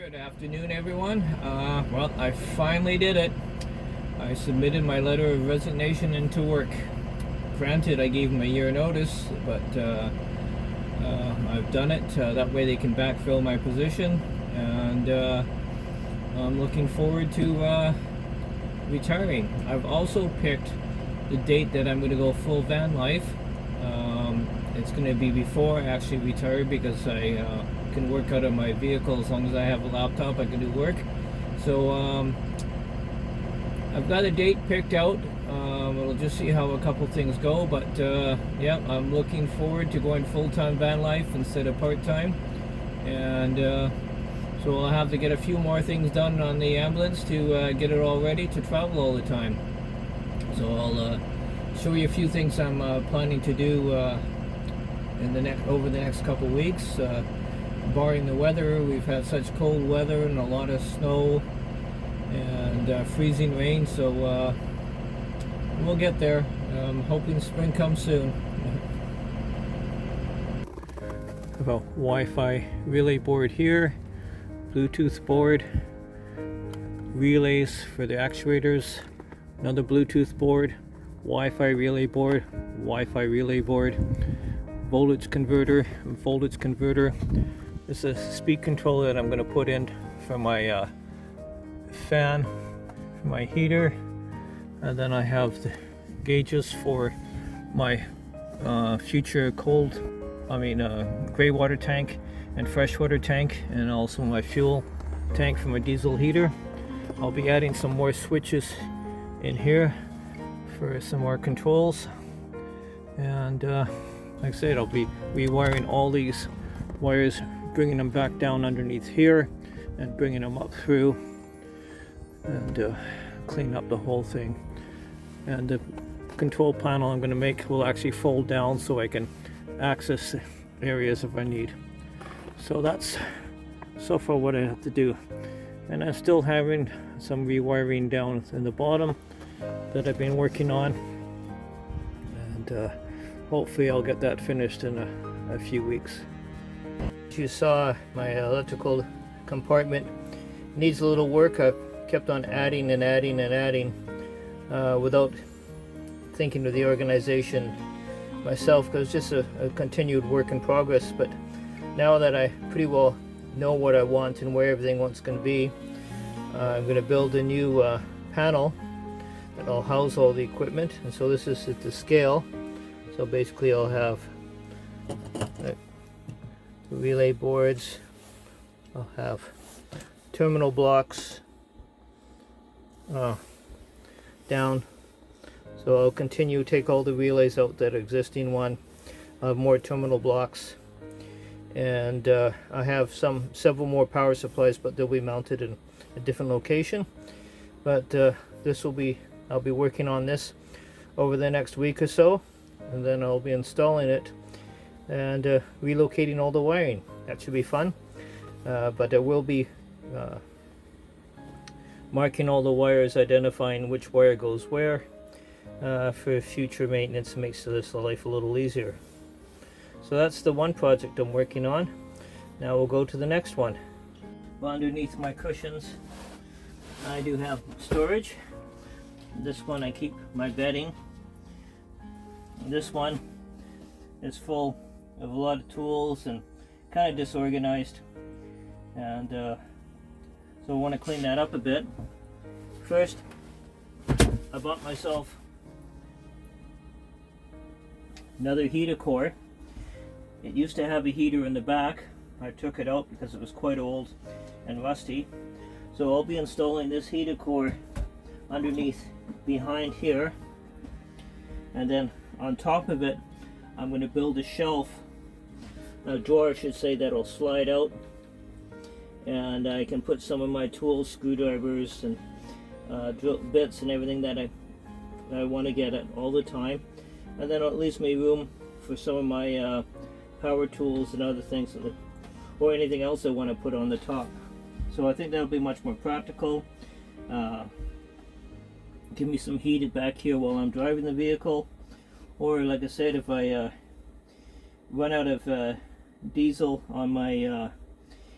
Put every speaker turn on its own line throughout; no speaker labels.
Good afternoon, everyone. Well, I finally did it. I submitted my letter of resignation into work. Granted, I gave them a year notice, but I've done it. That way they can backfill my position, and I'm looking forward to retiring. I've also picked the date that I'm going to go full van life. It's going to be before I actually retire, because I can work out of my vehicle as long as I have a laptop. I can do work. So I've got a date picked out. We'll just see how a couple things go, but yeah, I'm looking forward to going full-time van life instead of part-time, and so I'll have to get a few more things done on the ambulance to get it all ready to travel all the time. So I'll show you a few things I'm planning to do over the next couple weeks. Barring the weather, we've had such cold weather and a lot of snow and freezing rain, so we'll get there. I'm hoping spring comes soon. Have a Wi-Fi relay board here, Bluetooth board, relays for the actuators, another Bluetooth board, Wi-Fi relay board, Wi-Fi relay board, voltage converter. This is a speed controller that I'm going to put in for my fan, for my heater, and then I have the gauges for my future gray water tank and freshwater tank, and also my fuel tank for my diesel heater. I'll be adding some more switches in here for some more controls, and like I said, I'll be rewiring all these wires, bringing them back down underneath here and bringing them up through, and clean up the whole thing. And the control panel I'm going to make will actually fold down so I can access areas if I need. So that's so far what I have to do, and I'm still having some rewiring down in the bottom that I've been working on, and hopefully I'll get that finished in a few weeks. As you saw, my electrical compartment needs a little work. I've kept on adding and adding and adding without thinking of the organization myself, because it's just a continued work in progress. But now that I pretty well know what I want and where everything wants going to be, I'm going to build a new panel that will house all the equipment. And so this is at the scale. So basically I'll have relay boards, I'll have terminal blocks down. So I'll continue, take all the relays out that existing one. I'll have more terminal blocks, and I have several more power supplies, but they'll be mounted in a different location. But I'll be working on this over the next week or so, and then I'll be installing it and relocating all the wiring. That should be fun. But I will be marking all the wires, identifying which wire goes where for future maintenance. It makes this life a little easier. So that's the one project I'm working on. Now we'll go to the next one. Well, underneath my cushions I do have storage. This one I keep my bedding. This one is full of a lot of tools and kind of disorganized, and so I want to clean that up a bit. First, I bought myself another heater core. It used to have a heater in the back. I took it out because it was quite old and rusty. So I'll be installing this heater core underneath behind here, and then on top of it I'm going to build a shelf, a drawer I should say, that'll slide out, and I can put some of my tools, screwdrivers and drill bits and everything that I want to get at all the time, and then it leaves me room for some of my power tools and other things, or anything else I want to put on the top. So I think that'll be much more practical. Give me some heat back here while I'm driving the vehicle, or like I said, if I run out of diesel on my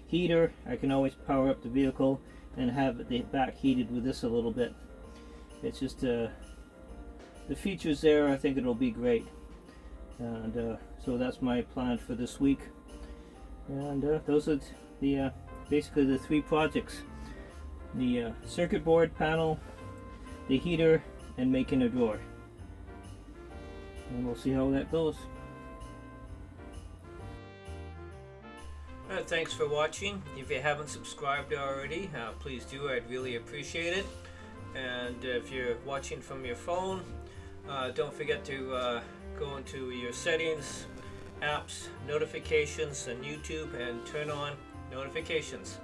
heater. I can always power up the vehicle and have the back heated with this a little bit. It's just the features there. I think it'll be great, and so that's my plan for this week. And those are the basically the 3 projects: the circuit board panel, the heater, and making a drawer. And we'll see how that goes. Thanks for watching. If you haven't subscribed already, please do. I'd really appreciate it. And if you're watching from your phone, don't forget to go into your settings, apps, notifications, and YouTube, and turn on notifications.